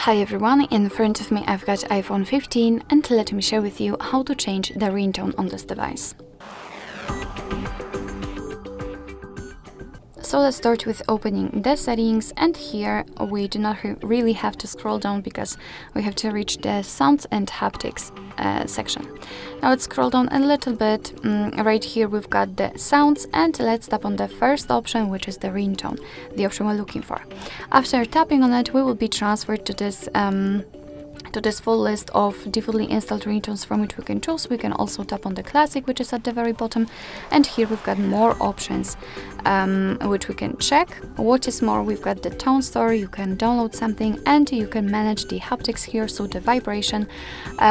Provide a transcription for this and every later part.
Hi everyone, in front of me I've got iPhone 15 and let me share with you how to change the ringtone on this device. So let's start with opening the settings, and here we do not really have to scroll down because we have to reach the sounds and haptics section. Now let's scroll down a little bit. Right here we've got the sounds, and let's tap on the first option, which is the ringtone, the option we're looking for. After tapping on it, we will be transferred to this full list of defaultly installed ringtones from which we can choose. We can also tap on the classic, which is at the very bottom, and here we've got more options which we can check. What is more, we've got the tone store, you can download something, and you can manage the haptics here, so the vibration,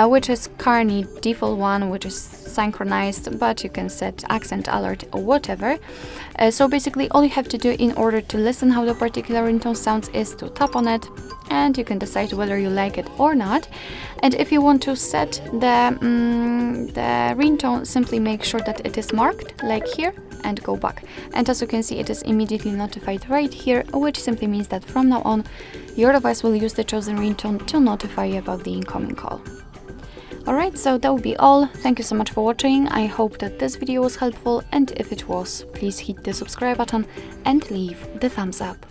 which is currently default one, which is synchronized, but you can set accent, alert, or whatever. So basically all you have to do in order to listen how the particular ringtone sounds is to tap on it, and you can decide whether you like it or not. And if you want to set the ringtone, simply make sure that it is marked, like here, and go back. And as you can see, it is immediately notified right here, which simply means that from now on, your device will use the chosen ringtone to notify you about the incoming call. Alright, so that will be all. Thank you so much for watching. I hope that this video was helpful, and if it was, please hit the subscribe button and leave the thumbs up.